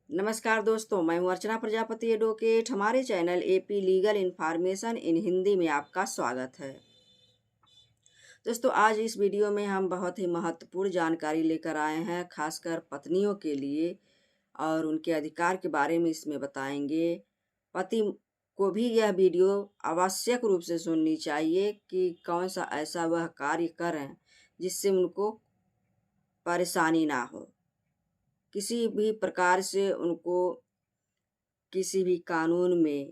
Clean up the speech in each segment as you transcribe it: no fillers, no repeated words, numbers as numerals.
नमस्कार दोस्तों, मैं हूं अर्चना प्रजापति एडवोकेट। हमारे channel AP legal information in Hindi में आपका स्वागत है। दोस्तों, आज इस वीडियो में हम बहुत ही महत्वपूर्ण जानकारी लेकर आए हैं, खासकर पत्नियों के लिए और उनके अधिकार के बारे में इसमें बताएंगे। पति को भी यह वीडियो आवश्यक रूप से सुननी चाहिए कि कौन सा ऐसा वह कार्य करें जिससे उनको परेशानी ना हो, किसी भी प्रकार से उनको किसी भी कानून में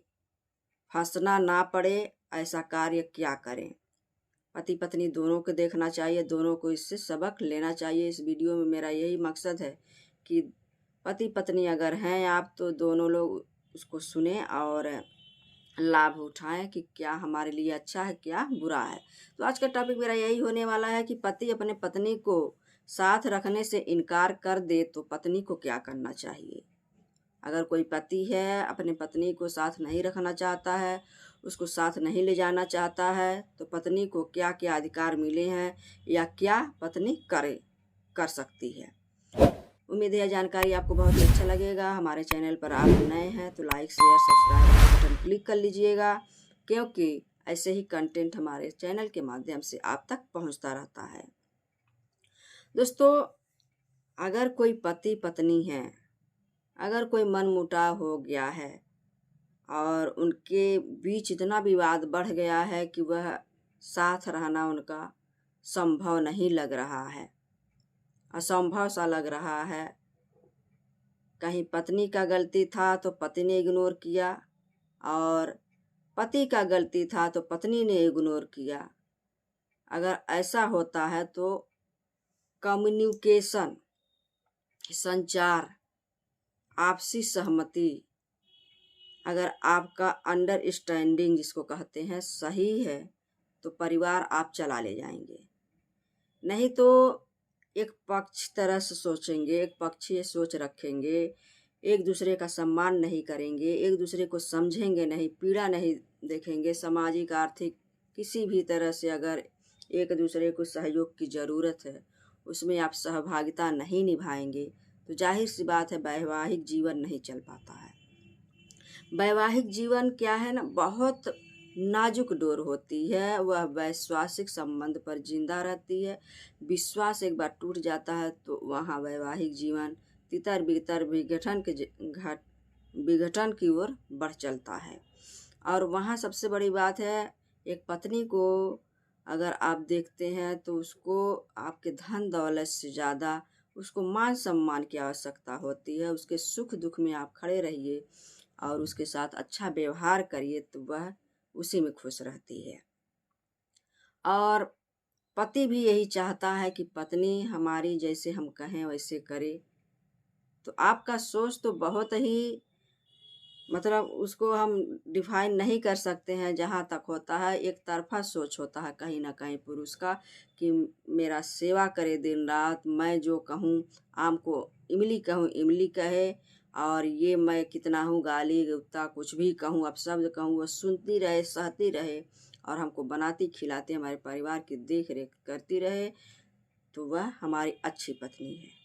फंसना ना पड़े। ऐसा कार्य क्या करें? पति पत्नी दोनों को देखना चाहिए, दोनों को इससे सबक लेना चाहिए। इस वीडियो में मेरा यही मकसद है कि पति पत्नी अगर हैं आप तो दोनों लोग उसको सुने और लाभ उठाएं कि क्या हमारे लिए अच्छा है, क्या बुरा है। तो आज का टॉपिक मेरा यही होने वाला है कि पति अपने पत्नी को साथ रखने से इनकार कर दे तो पत्नी को क्या करना चाहिए। अगर कोई पति है अपने पत्नी को साथ नहीं रखना चाहता है, उसको साथ नहीं ले जाना चाहता है, तो पत्नी को क्या क्या अधिकार मिले हैं या क्या पत्नी कर सकती है। उम्मीद है यह जानकारी आपको बहुत ही अच्छा लगेगा। हमारे चैनल पर आप नए हैं तो like share subscribe button click कर लीजिएगा, क्योंकि ऐसे ही कंटेंट हमारे चैनल के माध्यम से आप तक पहुंचता रहता है। दोस्तों, अगर कोई पति पत्नी है, अगर कोई मनमुटाव हो गया है और उनके बीच इतना विवाद बढ़ गया है कि वह साथ रहना उनका संभव नहीं लग रहा है, असंभव सा लग रहा है। कहीं पत्नी का गलती था तो पति ने इग्नोर किया और पति का गलती था तो पत्नी ने इग्नोर किया। अगर ऐसा होता है तो कम्युनिकेशन, संचार, आपसी सहमति, अगर आपका अंडरस्टैंडिंग जिसको कहते हैं सही है तो परिवार आप चला ले जाएंगे। नहीं तो एक पक्ष तरह से सोचेंगे, एक पक्षीय सोच रखेंगे, एक दूसरे का सम्मान नहीं करेंगे, एक दूसरे को समझेंगे नहीं, पीड़ा नहीं देखेंगे। सामाजिक आर्थिक किसी भी तरह से अगर एक दूसरे को सहयोग की ज़रूरत है उसमें आप सहभागिता नहीं निभाएंगे तो जाहिर सी बात है वैवाहिक जीवन नहीं चल पाता है। वैवाहिक जीवन क्या है ना, बहुत नाजुक डोर होती है, वह वैश्वासिक संबंध पर जिंदा रहती है। विश्वास एक बार टूट जाता है तो वहाँ वैवाहिक जीवन तितर बितर विघटन की ओर बढ़ चलता है। और वहाँ सबसे बड़ी बात है, एक पत्नी को अगर आप देखते हैं तो उसको आपके धन दौलत से ज़्यादा उसको मान सम्मान की आवश्यकता होती है। उसके सुख दुख में आप खड़े रहिए और उसके साथ अच्छा व्यवहार करिए तो वह उसी में खुश रहती है। और पति भी यही चाहता है कि पत्नी हमारी जैसे हम कहें वैसे करे। तो आपका सोच तो बहुत ही मतलब उसको हम डिफाइन नहीं कर सकते हैं। जहाँ तक होता है एक तरफा सोच होता है कहीं ना कहीं पुरुष का कि मेरा सेवा करे दिन रात, मैं जो कहूँ आम को इमली कहूँ इमली कहे, और ये मैं कितना हूँ गाली गुप्ता कुछ भी कहूँ अपशब्द कहूँ वह सुनती रहे, सहती रहे और हमको बनाती खिलाती हमारे परिवार की देख रेख करती रहे, तो वह हमारी अच्छी पत्नी है।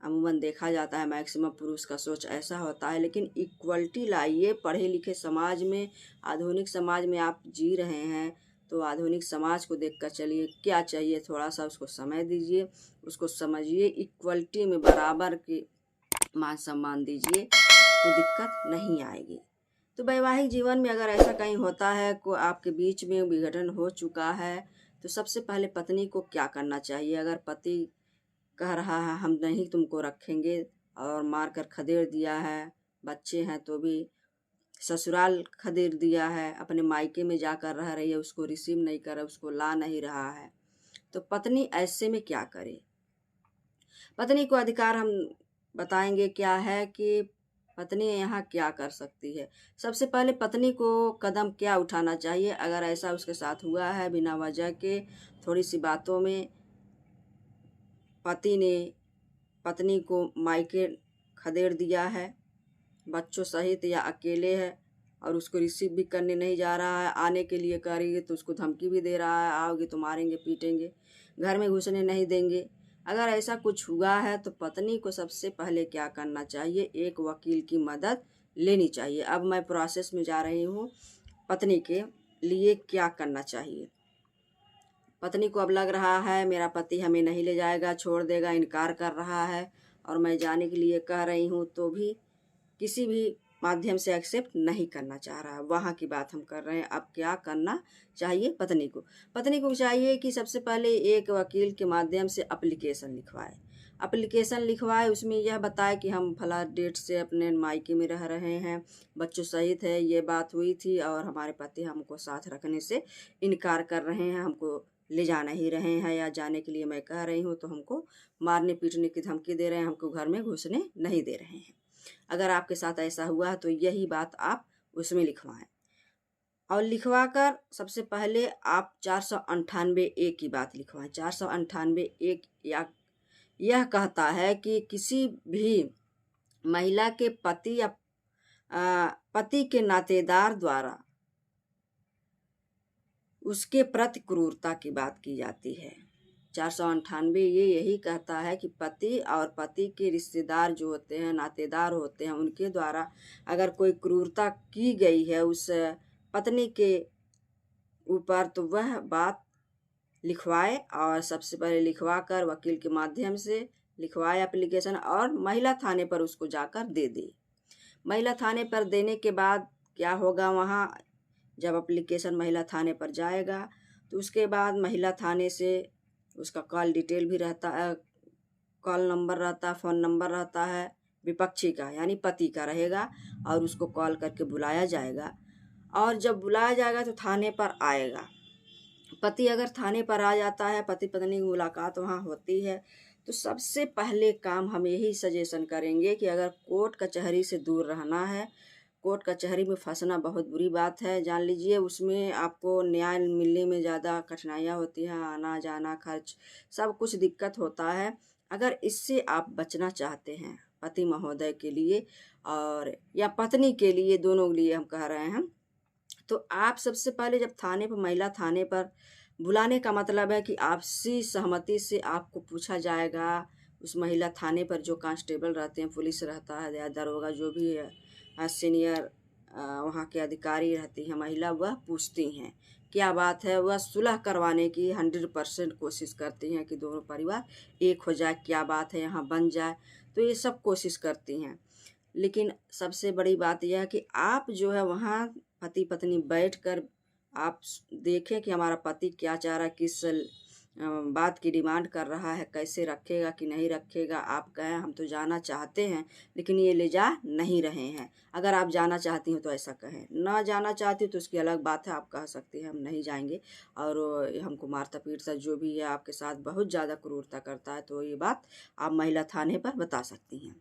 अमूमन देखा जाता है मैक्सिमम पुरुष का सोच ऐसा होता है। लेकिन इक्वलिटी लाइए, पढ़े लिखे समाज में, आधुनिक समाज में आप जी रहे हैं तो आधुनिक समाज को देखकर चलिए। क्या चाहिए, थोड़ा सा उसको समय दीजिए, उसको समझिए, इक्वलिटी में बराबर के मान सम्मान दीजिए तो दिक्कत नहीं आएगी। तो वैवाहिक जीवन में अगर ऐसा कहीं होता है को आपके बीच में विघटन हो चुका है तो सबसे पहले पत्नी को क्या करना चाहिए। अगर पति कह रहा है हम नहीं तुमको रखेंगे और मार कर खदेड़ दिया है, बच्चे हैं तो भी ससुराल खदेड़ दिया है, अपने मायके में जाकर रह रही है, उसको रिसीव नहीं कर रहा, उसको ला नहीं रहा है, तो पत्नी ऐसे में क्या करे। पत्नी को अधिकार हम बताएंगे क्या है कि पत्नी यहाँ क्या कर सकती है। सबसे पहले पत्नी को कदम क्या उठाना चाहिए अगर ऐसा उसके साथ हुआ है बिना वजह के थोड़ी सी बातों में पति ने पत्नी को मायके खदेड़ दिया है, बच्चों सहित या अकेले है और उसको रिसीव भी करने नहीं जा रहा है, आने के लिए करेंगे तो उसको धमकी भी दे रहा है, आओगे तो मारेंगे पीटेंगे, घर में घुसने नहीं देंगे, अगर ऐसा कुछ हुआ है तो पत्नी को सबसे पहले क्या करना चाहिए, एक वकील की मदद लेनी चाहिए। अब मैं प्रोसेस में जा रही हूँ, पत्नी के लिए क्या करना चाहिए। पत्नी को अब लग रहा है मेरा पति हमें नहीं ले जाएगा, छोड़ देगा, इनकार कर रहा है और मैं जाने के लिए कह रही हूँ तो भी किसी भी माध्यम से एक्सेप्ट नहीं करना चाह रहा है। वहाँ की बात हम कर रहे हैं। अब क्या करना चाहिए पत्नी को? पत्नी को चाहिए कि सबसे पहले एक वकील के माध्यम से एप्लीकेशन लिखवाए। एप्लीकेशन लिखवाए, उसमें यह बताए कि हम फला डेट से अपने मायके में रह रहे हैं, बच्चों सहित है, ये बात हुई थी और हमारे पति हमको साथ रखने से इनकार कर रहे हैं, हमको ले जा नहीं रहे हैं, या जाने के लिए मैं कह रही हूँ तो हमको मारने पीटने की धमकी दे रहे हैं, हमको घर में घुसने नहीं दे रहे हैं। अगर आपके साथ ऐसा हुआ है तो यही बात आप उसमें लिखवाएं। और लिखवा कर सबसे पहले आप 498A की बात लिखवाएं। 498A या यह कहता है कि किसी भी महिला के पति या पति के नातेदार द्वारा उसके प्रति क्रूरता की बात की जाती है। 498 ये यही कहता है कि पति और पति के रिश्तेदार जो होते हैं, नातेदार होते हैं, उनके द्वारा अगर कोई क्रूरता की गई है उस पत्नी के ऊपर तो वह बात लिखवाए, और सबसे पहले लिखवा कर वकील के माध्यम से लिखवाए एप्लीकेशन और महिला थाने पर उसको जाकर दे दे। महिला थाने पर देने के बाद क्या होगा, वहाँ जब एप्लीकेशन महिला थाने पर जाएगा तो उसके बाद महिला थाने से उसका कॉल डिटेल भी रहता है, कॉल नंबर रहता है, फ़ोन नंबर रहता है, विपक्षी का यानी पति का रहेगा, और उसको कॉल करके बुलाया जाएगा। और जब बुलाया जाएगा तो थाने पर आएगा। पति अगर थाने पर आ जाता है, पति पत्नी की मुलाकात वहाँ होती है, तो सबसे पहले काम हम यही सजेशन करेंगे कि अगर कोर्ट कचहरी से दूर रहना है, कोर्ट कचहरी में फंसना बहुत बुरी बात है, जान लीजिए, उसमें आपको न्याय मिलने में ज़्यादा कठिनाइयाँ होती हैं, आना जाना खर्च सब कुछ दिक्कत होता है। अगर इससे आप बचना चाहते हैं पति महोदय के लिए और या पत्नी के लिए, दोनों के लिए हम कह रहे हैं, तो आप सबसे पहले जब थाने पर, महिला थाने पर बुलाने का मतलब है कि आपसी सहमति से आपको पूछा जाएगा। उस महिला थाने पर जो कांस्टेबल रहते हैं, पुलिस रहता है या दरोगा जो भी है, सीनियर वहाँ के अधिकारी रहती हैं महिला, वह पूछती हैं क्या बात है, वह सुलह करवाने की 100% कोशिश करती हैं कि दोनों परिवार एक हो जाए, क्या बात है यहाँ बन जाए, तो ये सब कोशिश करती हैं। लेकिन सबसे बड़ी बात यह है कि आप जो है वहाँ पति पत्नी बैठकर आप देखें कि हमारा पति क्या चाह रहा है, किस बात की डिमांड कर रहा है, कैसे रखेगा कि नहीं रखेगा। आप कहें हम तो जाना चाहते हैं लेकिन ये ले जा नहीं रहे हैं। अगर आप जाना चाहती हो तो ऐसा कहें, ना जाना चाहती हो तो उसकी अलग बात है, आप कह सकती हैं हम नहीं जाएंगे और हमको मारता पीटता जो भी है, आपके साथ बहुत ज़्यादा क्रूरता करता है, तो ये बात आप महिला थाने पर बता सकती हैं।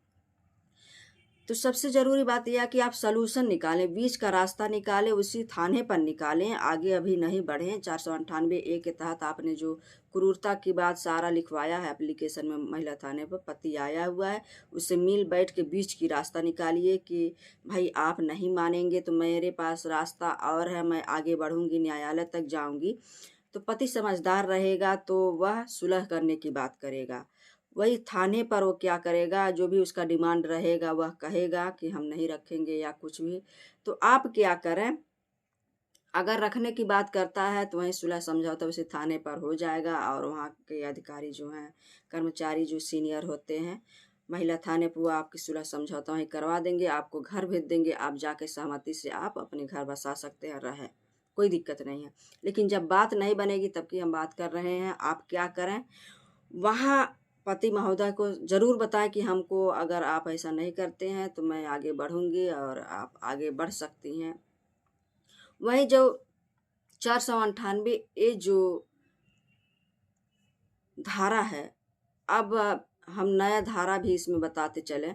तो सबसे ज़रूरी बात यह है कि आप सलूशन निकालें, बीच का रास्ता निकालें, उसी थाने पर निकालें, आगे अभी नहीं बढ़ें। 498A के तहत आपने जो क्रूरता की बात सारा लिखवाया है एप्लीकेशन में महिला थाने पर, पति आया हुआ है, उससे मिल बैठ के बीच की रास्ता निकालिए कि भाई आप नहीं मानेंगे तो मेरे पास रास्ता और है, मैं आगे बढ़ूंगी, न्यायालय तक जाऊंगी। तो पति समझदार रहेगा तो वह सुलह करने की बात करेगा। वही थाने पर वो क्या करेगा, जो भी उसका डिमांड रहेगा वह कहेगा कि हम नहीं रखेंगे या कुछ भी। तो आप क्या करें, अगर रखने की बात करता है तो वहीं सुलह समझौता उसे थाने पर हो जाएगा, और वहाँ के अधिकारी जो हैं, कर्मचारी जो सीनियर होते हैं महिला थाने पर, वो आपकी सुलह समझौता वहीं करवा देंगे, आपको घर भेज देंगे, आप जाके सहमति से आप अपने घर बसा सकते हैं, रहें, कोई दिक्कत नहीं है। लेकिन जब बात नहीं बनेगी तब की हम बात कर रहे हैं। आप क्या करें, वहाँ पति महोदय को ज़रूर बताएं कि हमको, अगर आप ऐसा नहीं करते हैं तो मैं आगे बढ़ूंगी और आप आगे बढ़ सकती हैं। वहीं जो 498A जो धारा है, अब हम नया धारा भी इसमें बताते चलें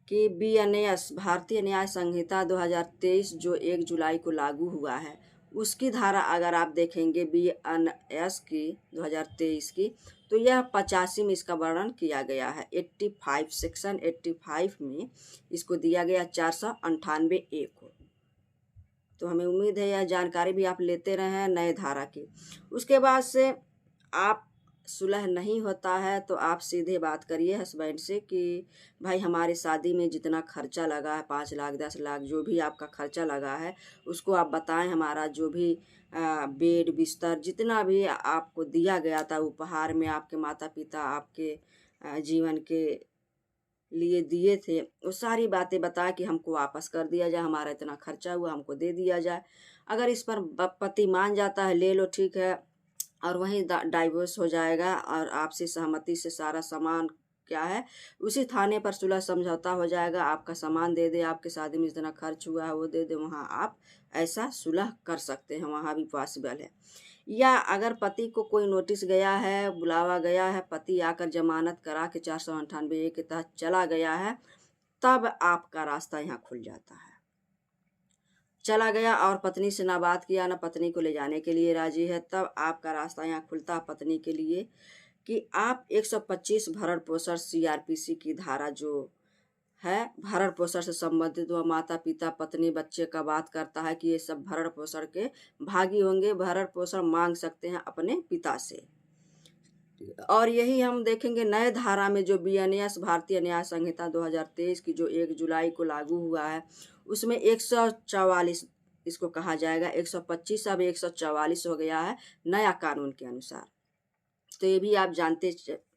कि BNS भारतीय न्याय संहिता 2023 जो 1 जुलाई को लागू हुआ है, उसकी धारा अगर आप देखेंगे BNS की 2023 की, तो यह 85 में इसका वर्णन किया गया है। 85 सेक्शन 85 में इसको दिया गया 498A को। तो हमें उम्मीद है यह जानकारी भी आप लेते रहे हैं नए धारा की। उसके बाद से आप सुलह नहीं होता है तो आप सीधे बात करिए हस्बैंड से कि भाई हमारी शादी में जितना खर्चा लगा है 5 लाख 10 लाख जो भी आपका खर्चा लगा है उसको आप बताएं। हमारा जो भी बेड बिस्तर जितना भी आपको दिया गया था उपहार में, आपके माता पिता आपके जीवन के लिए दिए थे, वो सारी बातें बता कि हमको वापस कर दिया जाए, हमारा इतना खर्चा हुआ हमको दे दिया जाए। अगर इस पर पति मान जाता है ले लो ठीक है, और वहीं डाइवोर्स हो जाएगा और आपसी सहमति से सारा सामान क्या है उसी थाने पर सुलह समझौता हो जाएगा। आपका सामान दे दे, आपके शादी में जितना खर्च हुआ है वो दे दे, वहाँ आप ऐसा सुलह कर सकते हैं, वहाँ भी पॉसिबल है। या अगर पति को कोई नोटिस गया है, बुलावा गया है, पति आकर जमानत करा के 498 के तहत चला गया है, तब आपका रास्ता यहाँ खुल जाता है। चला गया और पत्नी से ना बात किया ना पत्नी को ले जाने के लिए राजी है, तब आपका रास्ता यहाँ खुलता है पत्नी के लिए कि आप 125 भरण पोषण CRPC की धारा जो है भरण पोषण से संबंधित, वह माता पिता पत्नी बच्चे का बात करता है कि ये सब भरण पोषण के भागी होंगे, भरण पोषण मांग सकते हैं अपने पिता से। और यही हम देखेंगे नए धारा में जो BNS भारतीय न्याय संहिता 2023 की जो 1 जुलाई को लागू हुआ है, उसमें 144 इसको कहा जाएगा, 125 अब 144 हो गया है नया कानून के अनुसार। तो ये भी आप जानते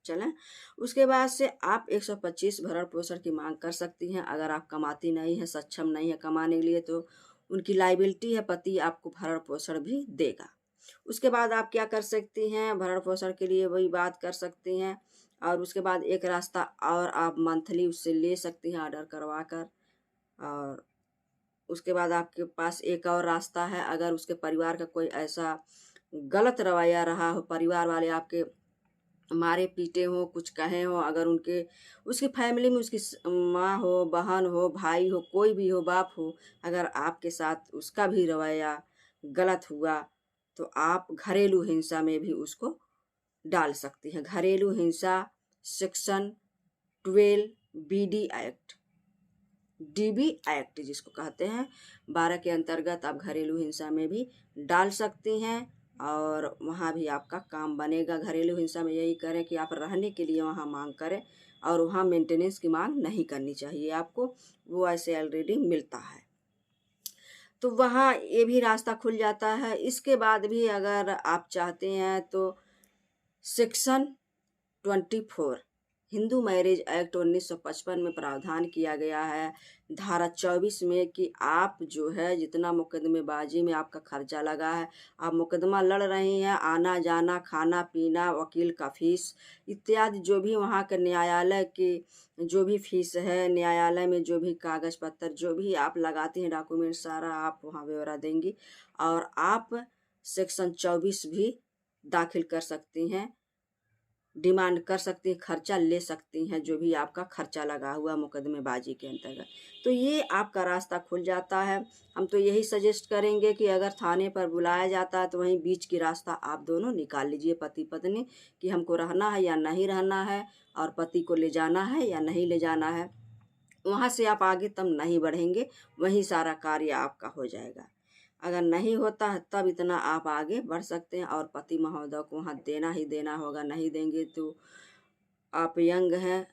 चलें। उसके बाद से आप 125 भरण पोषण की मांग कर सकती हैं। अगर आप कमाती नहीं है, सक्षम नहीं है कमाने के लिए, तो उनकी लाइबिलिटी है, पति आपको भरण पोषण भी देगा। उसके बाद आप क्या कर सकती हैं, भरण पोषण के लिए वही बात कर सकती हैं। और उसके बाद एक रास्ता और आप मंथली उससे ले सकती हैं ऑर्डर करवा कर। और उसके बाद आपके पास एक और रास्ता है, अगर उसके परिवार का कोई ऐसा गलत रवैया रहा हो, परिवार वाले आपके मारे पीटे हो, कुछ कहे हो, अगर उसकी फैमिली में उसकी माँ हो, बहन हो, भाई हो, कोई भी हो, बाप हो, अगर आपके साथ उसका भी रवैया गलत हुआ तो आप घरेलू हिंसा में भी उसको डाल सकती हैं। घरेलू हिंसा section 12 BD act, DB act जिसको कहते हैं 12 के अंतर्गत आप घरेलू हिंसा में भी डाल सकती हैं और वहाँ भी आपका काम बनेगा। घरेलू हिंसा में यही करें कि आप रहने के लिए वहाँ मांग करें और वहाँ मेंटेनेंस की मांग नहीं करनी चाहिए आपको, वो ऐसे ऑलरेडी मिलता है। तो वहाँ ये भी रास्ता खुल जाता है। इसके बाद भी अगर आप चाहते हैं तो सेक्शन 24 हिंदू मैरिज एक्ट 1955 में प्रावधान किया गया है धारा 24 में कि आप जो है जितना मुकदमेबाजी में आपका खर्चा लगा है, आप मुकदमा लड़ रही हैं, आना जाना, खाना पीना, वकील का फीस इत्यादि जो भी वहाँ के न्यायालय की जो भी फीस है, न्यायालय में जो भी कागज़ पत्तर जो भी आप लगाती हैं डॉक्यूमेंट सारा आप वहाँ ब्यौरा देंगी और आप सेक्शन 24 भी दाखिल कर सकती हैं, डिमांड कर सकती हैं, खर्चा ले सकती हैं जो भी आपका खर्चा लगा हुआ मुकदमेबाजी के अंतर्गत। तो ये आपका रास्ता खुल जाता है। हम तो यही सजेस्ट करेंगे कि अगर थाने पर बुलाया जाता है तो वहीं बीच की रास्ता आप दोनों निकाल लीजिए पति पत्नी कि हमको रहना है या नहीं रहना है और पति को ले जाना है या नहीं ले जाना है। वहाँ से आप आगे तब नहीं बढ़ेंगे, वहीं सारा कार्य आपका हो जाएगा। अगर नहीं होता है तब इतना आप आगे बढ़ सकते हैं और पति महोदय को वहाँ देना ही देना होगा, नहीं देंगे तो आप यंग हैं,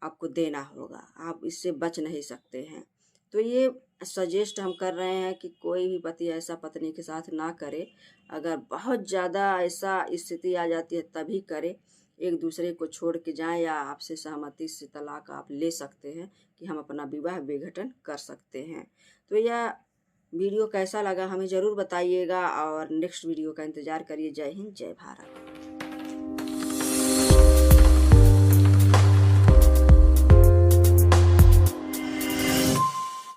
आपको देना होगा, आप इससे बच नहीं सकते हैं। तो ये सजेस्ट हम कर रहे हैं कि कोई भी पति ऐसा पत्नी के साथ ना करे। अगर बहुत ज़्यादा ऐसा स्थिति आ जाती है तभी करे, एक दूसरे को छोड़ के जाएं या आपसे सहमति से तलाक आप ले सकते हैं कि हम अपना विवाह विघटन कर सकते हैं। तो यह वीडियो कैसा लगा हमें ज़रूर बताइएगा और नेक्स्ट वीडियो का इंतज़ार करिए। जय हिंद, जय भारत।